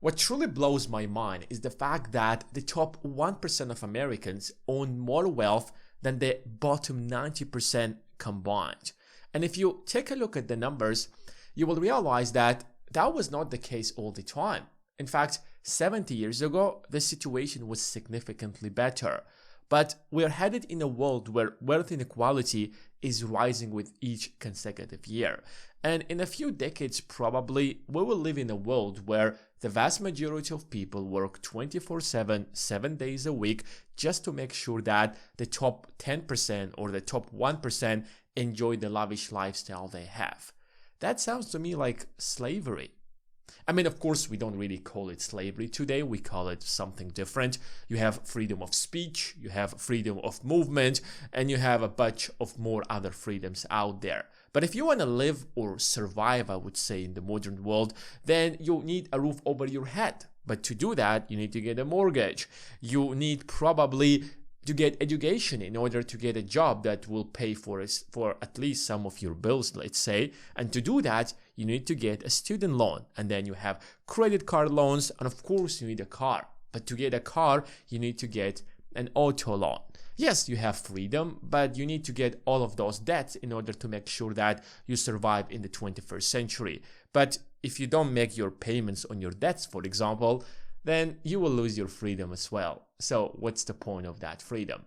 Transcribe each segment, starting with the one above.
What truly blows my mind is the fact that the top 1% of Americans own more wealth than the bottom 90% combined. And if you take a look at the numbers, you will realize that that was not the case all the time. In fact, 70 years ago, the situation was significantly better. But we're headed in a world where wealth inequality is rising with each consecutive year. And in a few decades, probably, we will live in a world where the vast majority of people work 24/7, 7 days a week, just to make sure that the top 10% or the top 1% enjoy the lavish lifestyle they have. That sounds to me like slavery. I mean, of course, we don't really call it slavery today. We call it something different. You have freedom of speech, you have freedom of movement, and you have a bunch of more other freedoms out there. But if you want to live or survive, I would say, in the modern world, then you need a roof over your head. But to do that, you need to get a mortgage. You need probably to get education in order to get a job that will pay for at least some of your bills, let's say. And to do that, you need to get a student loan. And then you have credit card loans. And of course, you need a car. But to get a car, you need to get an auto loan. Yes, you have freedom, but you need to get all of those debts in order to make sure that you survive in the 21st century. But if you don't make your payments on your debts, for example, then you will lose your freedom as well. So what's the point of that freedom?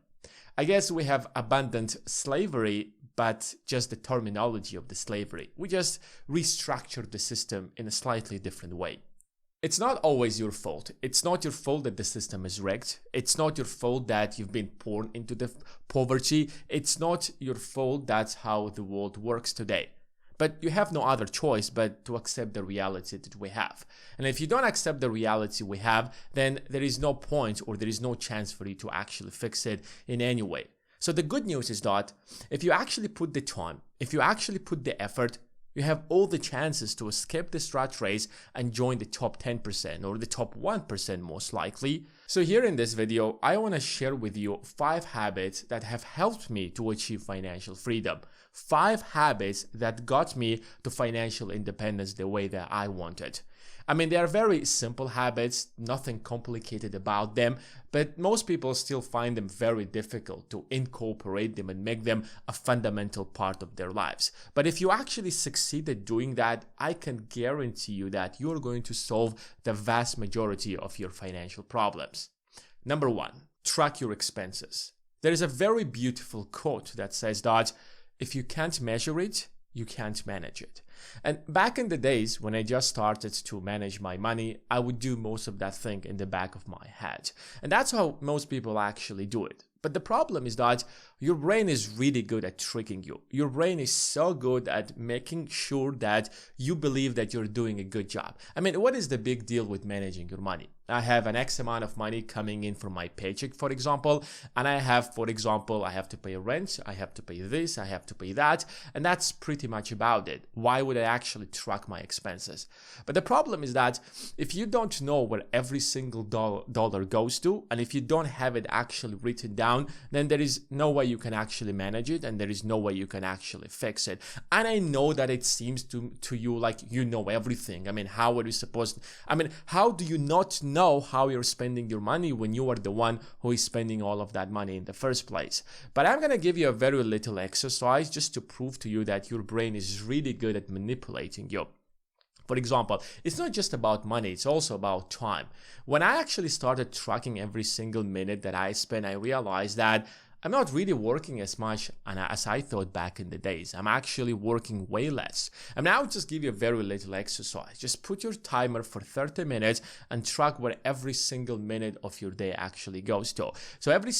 I guess we have abandoned slavery, but just the terminology of the slavery. We just restructured the system in a slightly different way. It's not always your fault. It's not your fault that the system is rigged. It's not your fault that you've been born into the poverty. It's not your fault that's how the world works today. But you have no other choice but to accept the reality that we have. And if you don't accept the reality we have, then there is no point or there is no chance for you to actually fix it in any way. So the good news is that if you actually put the time, if you actually put the effort, you have all the chances to escape this rat race and join the top 10% or the top 1% most likely. So here in this video, I want to share with you 5 habits that have helped me to achieve financial freedom. 5 habits that got me to financial independence the way that I wanted. I mean, they are very simple habits, nothing complicated about them, but most people still find them very difficult to incorporate them and make them a fundamental part of their lives. But if you actually succeed at doing that, I can guarantee you that you're going to solve the vast majority of your financial problems. Number 1, track your expenses. There is a very beautiful quote that says that if you can't measure it, you can't manage it. And back in the days when I just started to manage my money, I would do most of that thing in the back of my head. And that's how most people actually do it. But the problem is that your brain is really good at tricking you. Your brain is so good at making sure that you believe that you're doing a good job. I mean, what is the big deal with managing your money? I have an X amount of money coming in from my paycheck, for example, and I have, for example, I have to pay rent, I have to pay this, I have to pay that, and that's pretty much about it. Why would I actually track my expenses? But the problem is that if you don't know where every single dollar goes to, and if you don't have it actually written down, then there is no way you can actually manage it, and there is no way you can actually fix it. And I know that it seems to you like you know everything. I mean, how are you supposed to, how do you not know how you're spending your money when you are the one who is spending all of that money in the first place? But I'm gonna give you a very little exercise just to prove to you that your brain is really good at manipulating you. For example, it's not just about money, it's also about time. When I actually started tracking every single minute that I spend, I realized that I'm not really working as much as I thought back in the days. I'm actually working way less. And I'll just give you a very little exercise. Just put your timer for 30 minutes and track where every single minute of your day actually goes to. So every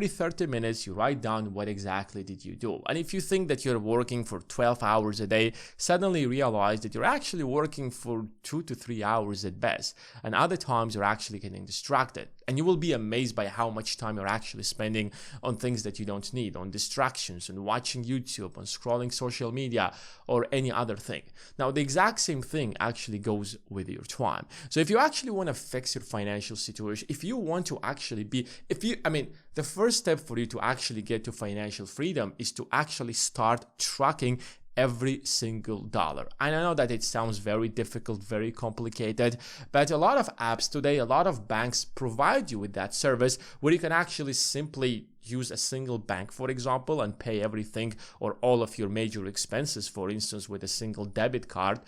30 minutes, you write down what exactly did you do. And if you think that you're working for 12 hours a day, suddenly realize that you're actually working for 2 to 3 hours at best. And other times you're actually getting distracted. And you will be amazed by how much time you're actually spending on things that you don't need, on distractions, on watching YouTube, on scrolling social media, or any other thing. Now, the exact same thing actually goes with your time. So if you actually want to fix your financial situation, if you want to actually be, the first step for you to actually get to financial freedom is to actually start tracking every single dollar. And I know that it sounds very difficult, very complicated, but a lot of apps today, a lot of banks provide you with that service where you can actually simply use a single bank, for example, and pay everything or all of your major expenses, for instance, with a single debit card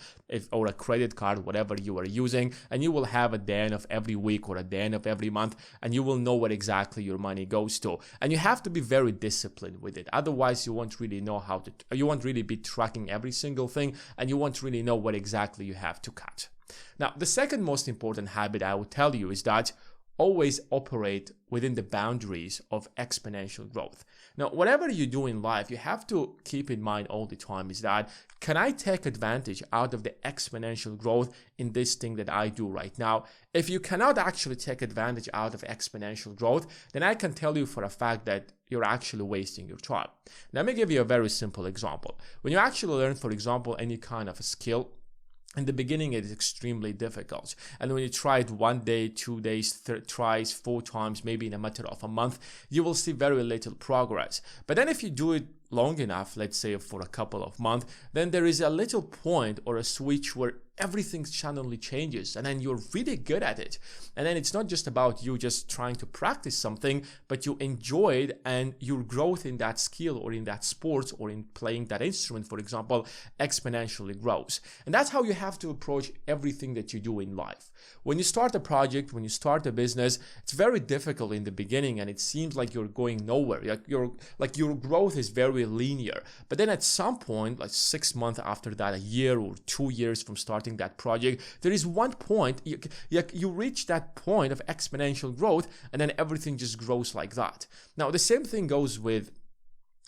or a credit card, whatever you are using, and you will have at the end of every week or at the end of every month, and you will know where exactly your money goes to. And you have to be very disciplined with it. Otherwise, you won't really know you won't really be tracking every single thing, and you won't really know what exactly you have to cut. Now, the second most important habit I would tell you is that always operate within the boundaries of exponential growth. Now, whatever you do in life, you have to keep in mind all the time is that, can I take advantage out of the exponential growth in this thing that I do right now? If you cannot actually take advantage out of exponential growth, then I can tell you for a fact that you're actually wasting your time. Let me give you a very simple example. When you actually learn, for example, any kind of a skill, in the beginning, it is extremely difficult. And when you try it 1 day, 2 days, 3 tries, 4 times, maybe in a matter of a month, you will see very little progress. But then if you do it long enough, let's say for a couple of months, then there is a little point or a switch where everything suddenly changes and then you're really good at it. And then it's not just about you just trying to practice something, but you enjoy it, and your growth in that skill or in that sport or in playing that instrument, for example, exponentially grows. And that's how you have to approach everything that you do in life. When you start a project, when you start a business, it's very difficult in the beginning and it seems like you're going nowhere. Your growth is very linear. But then at some point, like 6 months after that, a year or 2 years from starting that project, there is one point, you reach that point of exponential growth, and then everything just grows like that. Now, the same thing goes with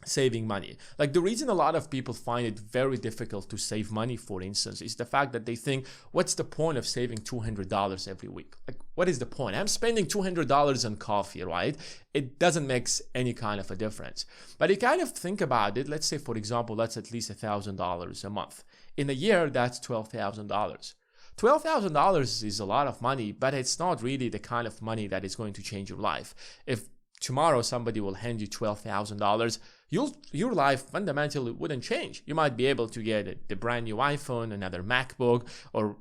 saving money. Like, the reason a lot of people find it very difficult to save money, for instance, is the fact that they think, what's the point of saving $200 every week? Like, what is the point? I'm spending $200 on coffee, right? It doesn't make any kind of a difference. But you kind of think about it, let's say, for example, that's at least $1,000 a month. In a year, that's $12,000. $12,000 is a lot of money, but it's not really the kind of money that is going to change your life. If tomorrow somebody will hand you $12,000, your life fundamentally wouldn't change. You might be able to get the brand new iPhone, another MacBook, or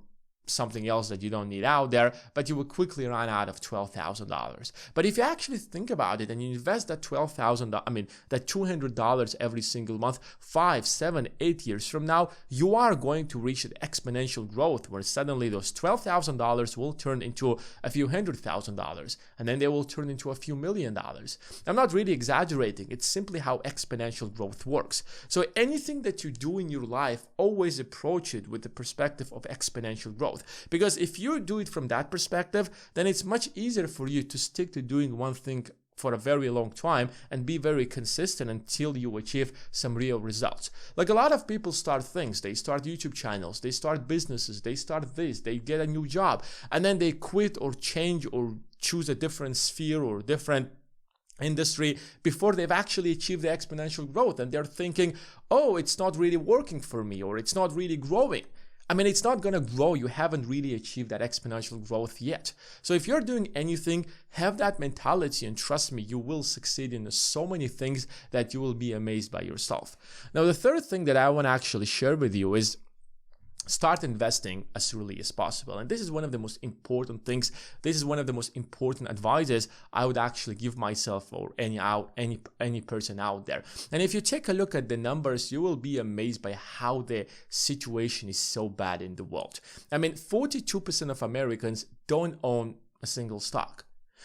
something else that you don't need out there, but you will quickly run out of $12,000. But if you actually think about it and you invest that that $200 every single month, 5, 7, 8 years from now, you are going to reach an exponential growth where suddenly those $12,000 will turn into a few $100,000, and then they will turn into a few $1,000,000. I'm not really exaggerating. It's simply how exponential growth works. So anything that you do in your life, always approach it with the perspective of exponential growth. Because if you do it from that perspective, then it's much easier for you to stick to doing one thing for a very long time and be very consistent until you achieve some real results. Like, a lot of people start things, they start YouTube channels, they start businesses, they start this, they get a new job, and then they quit or change or choose a different sphere or different industry before they've actually achieved the exponential growth, and they're thinking, oh, it's not really working for me, or it's not really growing. I mean, it's not going to grow. You haven't really achieved that exponential growth yet. So if you're doing anything, have that mentality, and trust me, you will succeed in so many things that you will be amazed by yourself. Now, the third thing that I want to actually share with you is start investing as early as possible. And this is one of the most important things. This is one of the most important advices I would actually give myself or any person out there. And if you take a look at the numbers, you will be amazed by how the situation is so bad in the world. I mean, 42% of Americans don't own a single stock.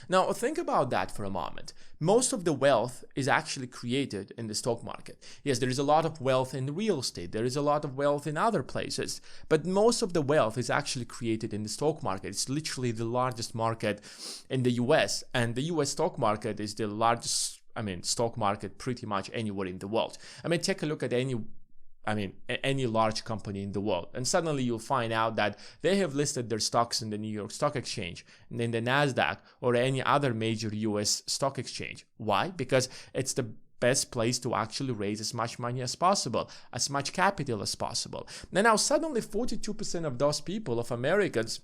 Now, think about that for a moment. Most of the wealth is actually created in the stock market. Yes, there is a lot of wealth in real estate. There is a lot of wealth in other places. But most of the wealth is actually created in the stock market. It's literally the largest market in the US. And the US stock market is the largest, stock market pretty much anywhere in the world. Take a look at any large company in the world, and suddenly you'll find out that they have listed their stocks in the New York Stock Exchange and in the NASDAQ or any other major US stock exchange. Why? Because it's the best place to actually raise as much money as possible, as much capital as possible. Now suddenly 42% of those people, of Americans,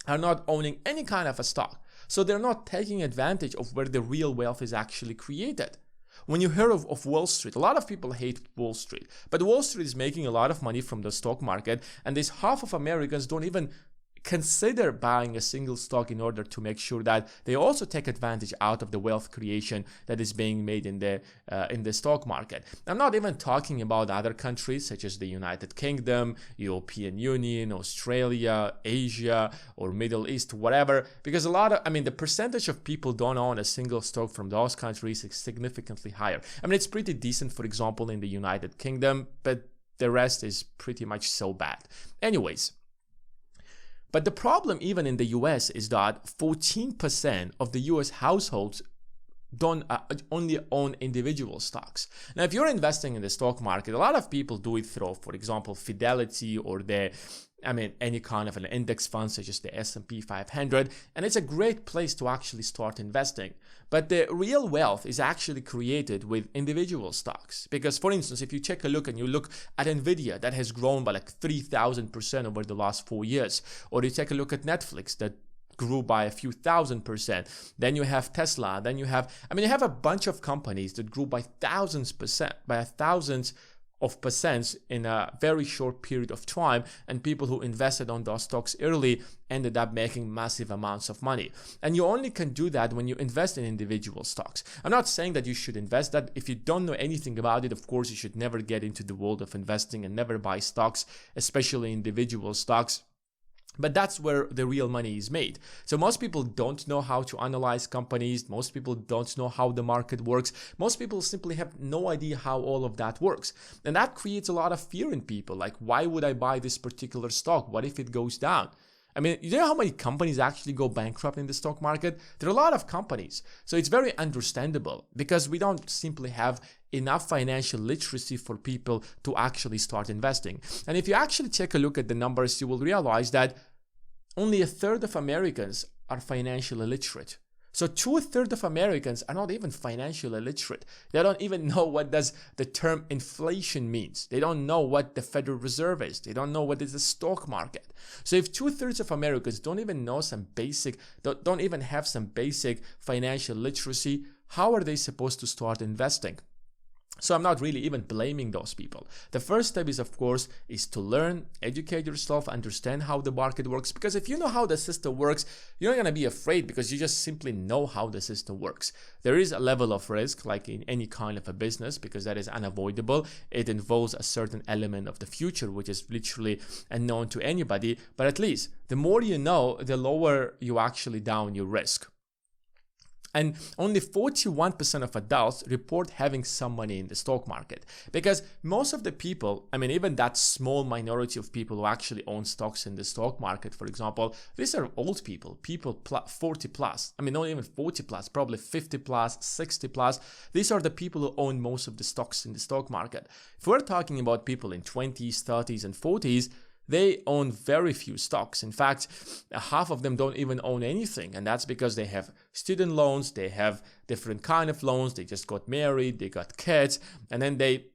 are not owning any kind of a stock. So they're not taking advantage of where the real wealth is actually created. When you hear of Wall Street, a lot of people hate Wall Street, but Wall Street is making a lot of money from the stock market, and there's half of Americans don't even consider buying a single stock in order to make sure that they also take advantage out of the wealth creation that is being made in the stock market. I'm not even talking about other countries such as the United Kingdom, European Union, Australia, Asia, or Middle East, whatever, because the percentage of people don't own a single stock from those countries is significantly higher. It's pretty decent, for example, in the United Kingdom, but the rest is pretty much so bad. Anyways, but the problem even in the US is that 14% of the US households don't only own individual stocks. Now, if you're investing in the stock market, a lot of people do it through, for example, Fidelity or any kind of an index fund such as the S&P 500, and it's a great place to actually start investing. But the real wealth is actually created with individual stocks. Because, for instance, if you take a look and you look at Nvidia, that has grown by like 3,000% over the last 4 years, or you take a look at Netflix that grew by a few thousand%. Then you have Tesla. Then you have a bunch of companies that grew by thousands of percents in a very short period of time, and people who invested on those stocks early ended up making massive amounts of money. And you only can do that when you invest in individual stocks. I'm not saying that you should invest that. If you don't know anything about it, of course, you should never get into the world of investing and never buy stocks, especially individual stocks. But that's where the real money is made. So most people don't know how to analyze companies. Most people don't know how the market works. Most people simply have no idea how all of that works. And that creates a lot of fear in people. Like, why would I buy this particular stock? What if it goes down? You know how many companies actually go bankrupt in the stock market? There are a lot of companies. So it's very understandable because we don't simply have enough financial literacy for people to actually start investing. And if you actually take a look at the numbers, you will realize that only a third of Americans are financially illiterate. So 2/3 of Americans are not even financially illiterate. They don't even know what does the term inflation means. They don't know what the Federal Reserve is. They don't know what is the stock market. So if 2/3 of Americans don't even know don't even have some basic financial literacy, how are they supposed to start investing? So I'm not really even blaming those people. The first step is, of course, is to learn, educate yourself, understand how the market works. Because if you know how the system works, you're not going to be afraid because you just simply know how the system works. There is a level of risk, like in any kind of a business, because that is unavoidable. It involves a certain element of the future, which is literally unknown to anybody. But at least the more you know, the lower you actually down your risk. And only 41% of adults report having some money in the stock market. Because most of the people, even that small minority of people who actually own stocks in the stock market, for example, these are old people 40 plus. Not even 40 plus, probably 50 plus, 60 plus. These are the people who own most of the stocks in the stock market. If we're talking about people in 20s, 30s, and 40s, they own very few stocks. In fact, half of them don't even own anything. And that's because they have student loans, they have different kind of loans, they just got married, they got kids, and then they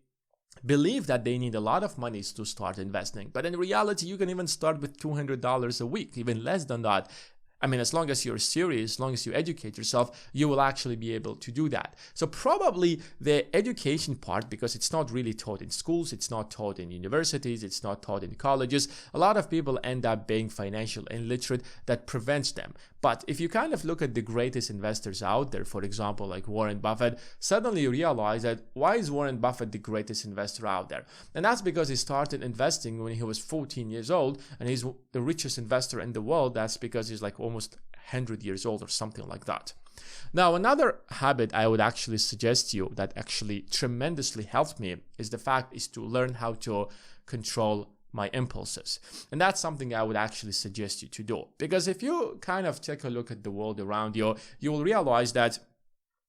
believe that they need a lot of money to start investing. But in reality, you can even start with $200 a week, even less than that. As long as you're serious, as long as you educate yourself, you will actually be able to do that. So probably the education part, because it's not really taught in schools, it's not taught in universities, it's not taught in colleges, a lot of people end up being financial illiterate. That prevents them. But if you kind of look at the greatest investors out there, for example, like Warren Buffett, suddenly you realize that why is Warren Buffett the greatest investor out there? And that's because he started investing when he was 14 years old, and he's the richest investor in the world. That's because he's like almost 100 years old or something like that. Now, another habit I would actually suggest you that actually tremendously helped me is to learn how to control my impulses. And that's something I would actually suggest you to do. Because if you kind of take a look at the world around you, you will realize that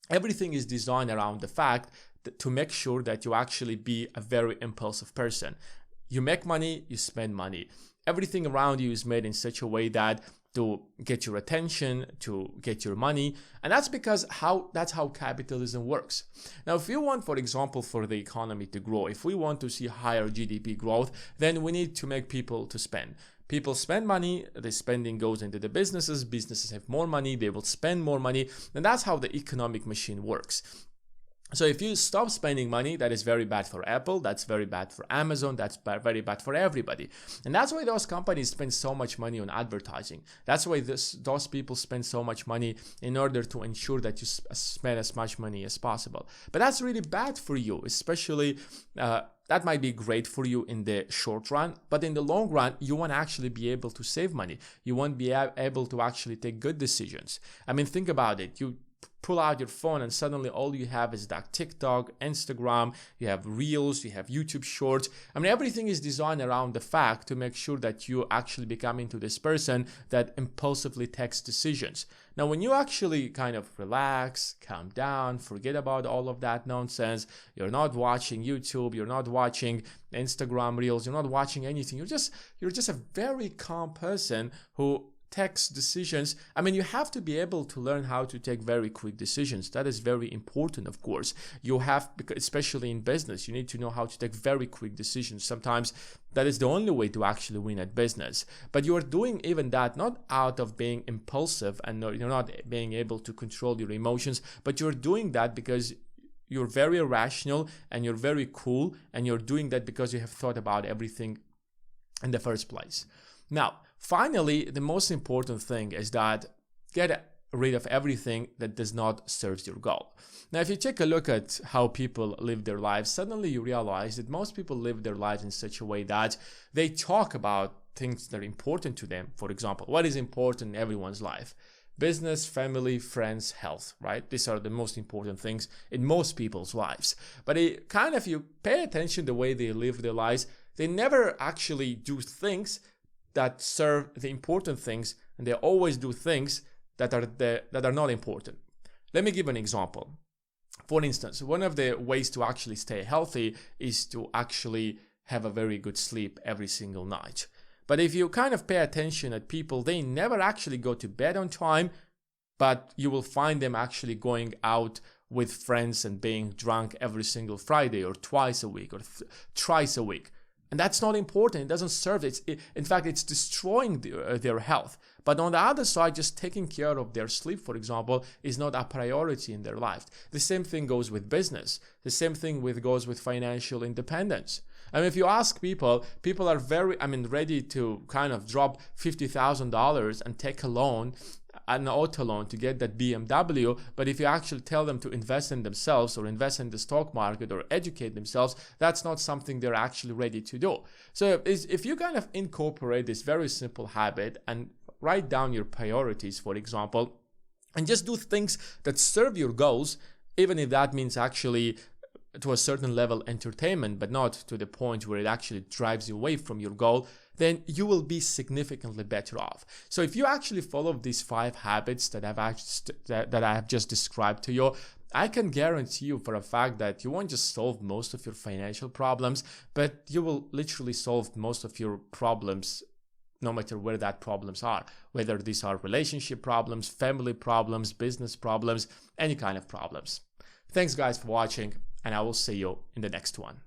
everything is designed around the fact that to make sure that you actually be a very impulsive person. You make money, you spend money. Everything around you is made in such a way that to get your attention, to get your money. And that's because that's how capitalism works. Now, if you want, for example, for the economy to grow, if we want to see higher GDP growth, then we need to make people to spend. People spend money, the spending goes into the businesses have more money, they will spend more money, and that's how the economic machine works. So if you stop spending money, that is very bad for Apple, that's very bad for Amazon, that's very bad for everybody. And that's why those companies spend so much money on advertising. That's why those people spend so much money in order to ensure that you spend as much money as possible. But that's really bad for you, especially that might be great for you in the short run, but in the long run, you won't actually be able to save money. You won't be able to actually take good decisions. I mean, think about it. You pull out your phone and suddenly all you have is that TikTok, Instagram, you have Reels, you have YouTube Shorts. I mean, everything is designed around the fact to make sure that you actually become into this person that impulsively takes decisions. Now, when you actually kind of relax, calm down, forget about all of that nonsense, you're not watching YouTube, you're not watching Instagram Reels, you're not watching anything. You're just a very calm person who takes decisions. I mean, you have to be able to learn how to take very quick decisions. That is very important, of course. You have, especially in business, you need to know how to take very quick decisions. Sometimes that is the only way to actually win at business. But you are doing even that not out of being impulsive and you're not being able to control your emotions, but you're doing that because you're very rational and you're very cool, and you're doing that because you have thought about everything in the first place. Now, finally, the most important thing is that get rid of everything that does not serve your goal. Now, if you take a look at how people live their lives, suddenly you realize that most people live their lives in such a way that they talk about things that are important to them. For example, what is important in everyone's life? Business, family, friends, health, right? These are the most important things in most people's lives. But if you pay attention to the way they live their lives, they never actually do things that serve the important things, and they always do things that are not important. Let me give an example. For instance, one of the ways to actually stay healthy is to actually have a very good sleep every single night. But if you kind of pay attention at people, they never actually go to bed on time, but you will find them actually going out with friends and being drunk every single Friday or twice a week or thrice a week. And that's not important. It doesn't serve it. In fact, it's destroying their health. But on the other side, just taking care of their sleep, for example, is not a priority in their life. The same thing goes with business. The same thing goes with financial independence. I mean, if you ask people are very, ready to kind of drop $50,000 and take a loan, an auto loan, to get that BMW. But if you actually tell them to invest in themselves or invest in the stock market or educate themselves, that's not something they're actually ready to do. So if you kind of incorporate this very simple habit and write down your priorities, for example, and just do things that serve your goals, even if that means actually to a certain level entertainment, but not to the point where it actually drives you away from your goal, then you will be significantly better off. So if you actually follow these 5 habits that I have just described to you, I can guarantee you for a fact that you won't just solve most of your financial problems, but you will literally solve most of your problems, no matter where that problems are, whether these are relationship problems, family problems, business problems, any kind of problems. Thanks guys for watching, and I will see you in the next one.